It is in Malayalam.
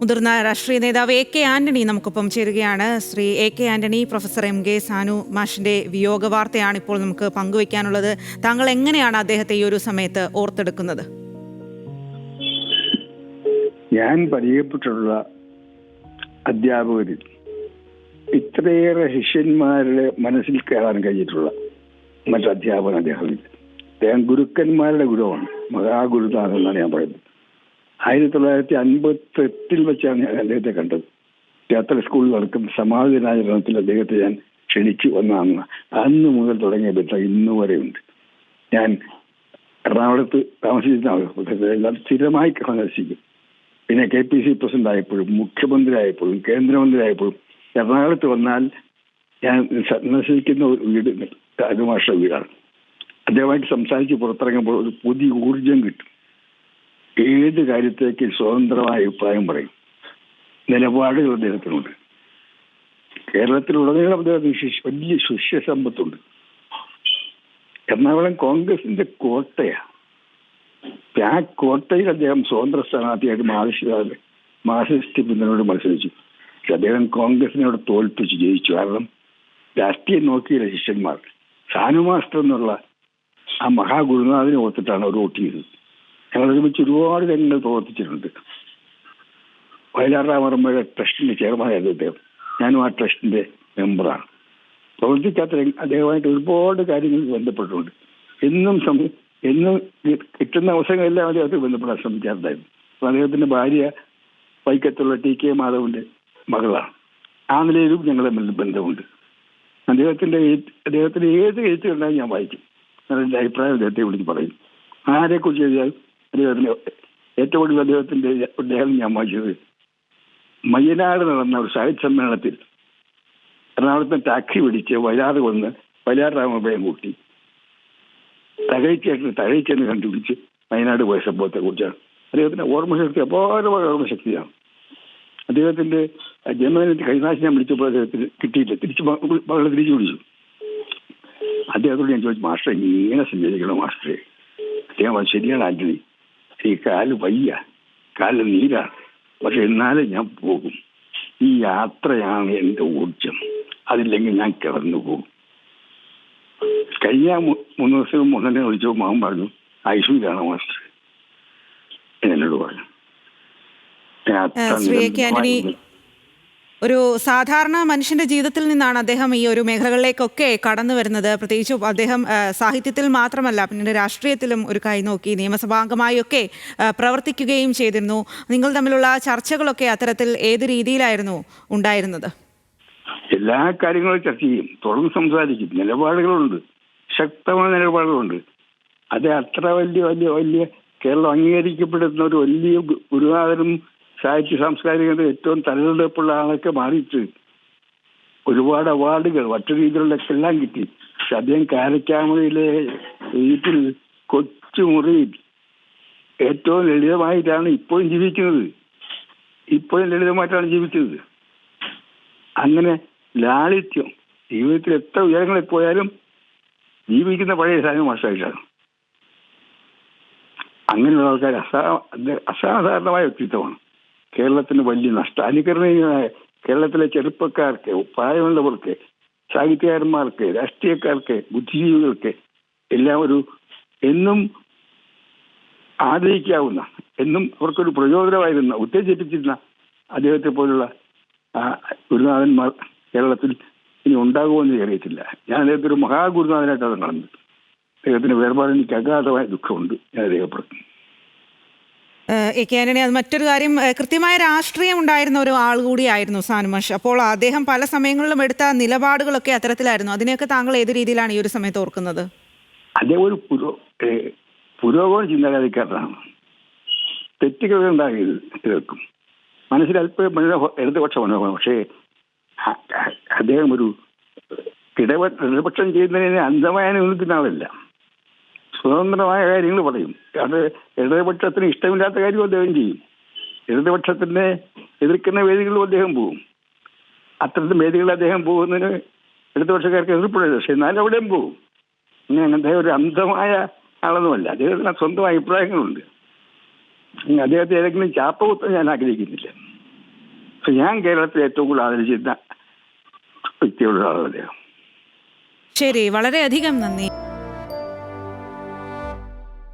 മുതിർന്ന രാഷ്ട്രീയ നേതാവ് എ കെ ആന്റണി നമുക്കൊപ്പം ചേരുകയാണ്. Shri A K Antony, professor M K Sanu മാഷിന്റെ വിയോഗ വാർത്തയാണ് ഇപ്പോൾ നമുക്ക് പങ്കുവയ്ക്കാനുള്ളത്. താങ്കൾ എങ്ങനെയാണ് അദ്ദേഹത്തെ ഈ ഒരു സമയത്ത് ഓർത്തെടുക്കുന്നത്? ഞാൻ പരിചയപ്പെട്ടിട്ടുള്ള അധ്യാപകരിൽ ഇത്രയേറെ ശിഷ്യന്മാരുടെ മനസ്സിൽ കയറാൻ കഴിഞ്ഞിട്ടുള്ള മറ്റു അധ്യാപകൻ അദ്ദേഹമില്ല. അദ്ദേഹം ഗുരുക്കന്മാരുടെ ഗുരുവാണ്, മഹാഗുരുതാണെന്നാണ് ഞാൻ പറയുന്നത്. 1958 വെച്ചാണ് ഞാൻ അദ്ദേഹത്തെ കണ്ടത്. തിയേറ്റർ സ്കൂളിൽ നടക്കുന്ന സമാജ ദിനാചരണത്തിൽ അദ്ദേഹത്തെ ഞാൻ ക്ഷണിച്ചു വന്നതാണ്. അന്ന് മുതൽ തുടങ്ങിയ ബന്ധം ഇന്നു വരെയുണ്ട്. ഞാൻ എറണാകുളത്ത് താമസിച്ചിരുന്ന സ്ഥിരമായി സന്ദർശിക്കും. പിന്നെ KPC പ്രസിഡന്റ് ആയപ്പോഴും മുഖ്യമന്ത്രി ആയപ്പോഴും കേന്ദ്രമന്ത്രി എറണാകുളത്ത് വന്നാൽ ഞാൻ സന്ദർശിക്കുന്ന ഒരു വീട് രാജമാഷ്ട വീടാണ്. അദ്ദേഹമായിട്ട് സംസാരിച്ച് പുറത്തിറങ്ങുമ്പോൾ ഒരു പുതിയ ഊർജം കിട്ടും. ഏത് കാര്യത്തേക്ക് സ്വതന്ത്രമായ അഭിപ്രായം പറയും. നിലപാടുകൾ അദ്ദേഹത്തിനുണ്ട്. കേരളത്തിലുടനീളം അദ്ദേഹത്തിന് വലിയ ശിഷ്യസമ്പത്തുണ്ട്. എറണാകുളം കോൺഗ്രസിന്റെ കോട്ടയാണ്. ആ കോട്ടയിൽ അദ്ദേഹം സ്വതന്ത്ര സ്ഥാനാർത്ഥിയായിട്ട് മാർക്സിസ്റ്റ് പിന്തുണയോട് മത്സരിച്ചു. പക്ഷെ അദ്ദേഹം കോൺഗ്രസിനോട് തോൽപ്പിച്ച് ജയിച്ചു. കാരണം രാഷ്ട്രീയം നോക്കിയില്ല ശിഷ്യന്മാർ. സാനു മാസ്റ്റർ എന്നുള്ള ആ മഹാഗുരുനാഥിനെ ഓർത്തിട്ടാണ് അവർ വോട്ട് ചെയ്തത്. ഞങ്ങൾ ഒരുമിച്ച് ഒരുപാട് രംഗങ്ങൾ പ്രവർത്തിച്ചിട്ടുണ്ട്. വയലാർ രാമവർമ്മയുടെ ട്രസ്റ്റിന്റെ ചെയർമാനായിരുന്നു അദ്ദേഹം. ഞാനും ആ ട്രസ്റ്റിന്റെ മെമ്പറാണ്. പ്രവർത്തിക്കാത്ത അദ്ദേഹമായിട്ട് ഒരുപാട് കാര്യങ്ങളിൽ ബന്ധപ്പെട്ടിട്ടുണ്ട്. എന്നും കിട്ടുന്ന അവസരങ്ങളെല്ലാം അദ്ദേഹത്തെ ബന്ധപ്പെടാൻ ശ്രമിക്കാറുണ്ടായിരുന്നു. അപ്പോൾ അദ്ദേഹത്തിന്റെ ഭാര്യ വൈക്കത്തുള്ള TK മാധവന്റെ മകളാണ്. ആ നിലയിലും ഞങ്ങൾ തമ്മിൽ ബന്ധമുണ്ട്. അദ്ദേഹത്തിന്റെ ഏത് എഴുത്തുകളുണ്ടായും ഞാൻ വായിക്കും. എൻ്റെ അഭിപ്രായം അദ്ദേഹത്തെ വിളിച്ച് പറയും. ആരെക്കുറിച്ച് എഴുതിയാൽ അദ്ദേഹത്തിന് ഏറ്റവും കൂടുതൽ അദ്ദേഹത്തിന്റെ ലേഖനം ഞാൻ വായിച്ചത് മയ്യനാട് നടന്ന ഒരു സാഹിത്യ സമ്മേളനത്തിൽ എറണാകുളത്ത് ടാക്സി പിടിച്ച് വയലാർ വന്ന് വയലാർ രാമഭയം കൂട്ടി തകഴിച്ചെന്ന് കണ്ടുപിടിച്ച് വയനാട് പോയ സംഭവത്തെ കുറിച്ചാണ്. അദ്ദേഹത്തിന്റെ ഓർമ്മശക്തി അപാരമായ ഓർമ്മശക്തിയാണ്. അദ്ദേഹത്തിന്റെ ജന്മദിനത്തിൽ കൈനാശം ഞാൻ വിളിച്ചപ്പോൾ അദ്ദേഹത്തിന് കിട്ടിയില്ല. മകളെ തിരിച്ചു വിളിച്ചു. അദ്ദേഹത്തോട് ഞാൻ ചോദിച്ചു, മാസ്റ്റർ ഇങ്ങനെ സഞ്ചരിക്കണം മാസ്റ്ററെ? അദ്ദേഹം അത് ശരിയാണ് ആന്റണി, ഈ കാല് വയ്യ, കാലിൽ നീരാണ്, പക്ഷെ എന്നാലും ഞാൻ പോകും. ഈ യാത്രയാണ് എൻ്റെ ഊർജം, അതില്ലെങ്കിൽ ഞാൻ കിടന്നു പോകും. കഴിഞ്ഞ 3 ദിവസം മുന്നേ വിളിച്ചപ്പോൾ മകൻ പറഞ്ഞു ഐശ്വര്യാണ് മാസ്റ്റർ എന്നോട് പറഞ്ഞു. ശ്രീ എ കെ ആന്റണി, ഒരു സാധാരണ മനുഷ്യന്റെ ജീവിതത്തിൽ നിന്നാണ് അദ്ദേഹം ഈ ഒരു മേഖലകളിലേക്കൊക്കെ കടന്നു വരുന്നത്. പ്രത്യേകിച്ച് അദ്ദേഹം സാഹിത്യത്തിൽ മാത്രമല്ല, പിന്നീട് രാഷ്ട്രീയത്തിലും ഒരു കൈനോക്കി നിയമസഭാംഗമായൊക്കെ പ്രവർത്തിക്കുകയും ചെയ്തിരുന്നു. നിങ്ങൾ തമ്മിലുള്ള ചർച്ചകളൊക്കെ അത്തരത്തിൽ ഏത് രീതിയിലായിരുന്നു ഉണ്ടായിരുന്നത്? എല്ലാ കാര്യങ്ങളും ചർച്ച ചെയ്യും, തുറന്ന് സംസാരിക്കും. നിലപാടുകളുണ്ട്, ശക്തമായ നിലപാടുകളുണ്ട്. അത് അത്ര വലിയ കേരളം അംഗീകരിക്കപ്പെടുന്ന ഒരു വലിയ ഗുരുനാഥനും സാഹിത്യ സാംസ്കാരിക ഏറ്റവും തലതെടുപ്പുള്ള ആളൊക്കെ മാറിയിട്ട് ഒരുപാട് അവാർഡുകൾ മറ്റു രീതികളിലൊക്കെ എല്ലാം കിട്ടി. പക്ഷെ അദ്ദേഹം കാരക്കാമയിലെ വീട്ടിൽ കൊച്ചുമുറിയിൽ ഏറ്റവും ലളിതമായിട്ടാണ് ഇപ്പോഴും ജീവിക്കുന്നത്. അങ്ങനെ ലാളിത്യം, ജീവിതത്തിൽ എത്ര ഉയരങ്ങളിൽ പോയാലും ജീവിക്കുന്ന പഴയ സാധനം മാഷായിട്ടാണ്. അങ്ങനെയുള്ള ആൾക്കാർ അസാധാരണമായ വ്യക്തിത്വമാണ്. കേരളത്തിന് വലിയ അനുകരണീയമായ കേരളത്തിലെ ചെറുപ്പക്കാർക്ക്, പ്രായമുള്ളവർക്ക്, സാഹിത്യകാരന്മാർക്ക്, രാഷ്ട്രീയക്കാർക്ക്, ബുദ്ധിജീവികൾക്ക് എല്ലാം എന്നും ആദരിക്കാവുന്ന, എന്നും അവർക്കൊരു പ്രചോദനമായിരുന്ന, ഉത്തേജിപ്പിച്ചിരുന്ന അദ്ദേഹത്തെ പോലുള്ള ഗുരുനാഥന്മാർ കേരളത്തിൽ ഇനി ഉണ്ടാകുമെന്ന് അറിയത്തില്ല. ഞാൻ അദ്ദേഹത്തെ ഒരു മഹാഗുരുനാഥനായിട്ടാണ് കാണുന്നത്. അദ്ദേഹത്തിന്റെ വേർപാടിന് എനിക്ക് അഗാധമായ ദുഃഖമുണ്ട് ഞാൻ രേഖപ്പെടുത്തുന്നു. എ കെ ആന്റണി, അത് മറ്റൊരു കാര്യം, കൃത്യമായ രാഷ്ട്രീയം ഉണ്ടായിരുന്ന ഒരു ആൾ കൂടിയായിരുന്നു സാനു മാഷ്. അപ്പോൾ അദ്ദേഹം പല സമയങ്ങളിലും എടുത്ത നിലപാടുകളൊക്കെ അത്തരത്തിലായിരുന്നു. അതിനെയൊക്കെ താങ്കൾ ഏത് രീതിയിലാണ് ഈ ഒരു സമയത്ത് ഓർക്കുന്നത്? അദ്ദേഹം ഒരു പുരോഗമന ചിന്താഗതിക്കാരനാണ്. തെറ്റുകൾ ഉണ്ടാകരുത്, കേൾക്കും. മനസ്സിൽ അല്പം ഇടതുപക്ഷ മനോഭാവം. പക്ഷേ അദ്ദേഹം ഒരു ഇടതുപക്ഷം ചെയ്യുന്നതിനെ അന്ധമായ നിൽക്കുന്ന ആളല്ല. സ്വതന്ത്രമായ കാര്യങ്ങൾ പറയും. അത് ഇടതുപക്ഷത്തിന് ഇഷ്ടമില്ലാത്ത കാര്യവും അദ്ദേഹം ചെയ്യും. ഇടതുപക്ഷത്തിനെ എതിർക്കുന്ന വേദികളിലും അദ്ദേഹം പോകും. അത്തരത്തിൽ വേദികളിൽ അദ്ദേഹം പോകുന്നതിന് ഇടതുപക്ഷക്കാർക്ക് എതിർപ്പെടുന്നത്. പക്ഷെ എന്നാലും അവിടെയും പോകും. അങ്ങനെ അദ്ദേഹം ഒരു അന്ധമായ ആളൊന്നുമല്ല. അദ്ദേഹത്തിന് സ്വന്തം അഭിപ്രായങ്ങളുണ്ട്. അദ്ദേഹത്തെ ഏതെങ്കിലും ചാപ്പ കുത്താൻ ഞാൻ ആഗ്രഹിക്കുന്നില്ല. ഞാൻ കേരളത്തിൽ ഏറ്റവും കൂടുതൽ ആദരിച്ചിരുന്ന വ്യക്തിയുള്ള ആളാണ് അദ്ദേഹം. ശരി, വളരെയധികം നന്ദി.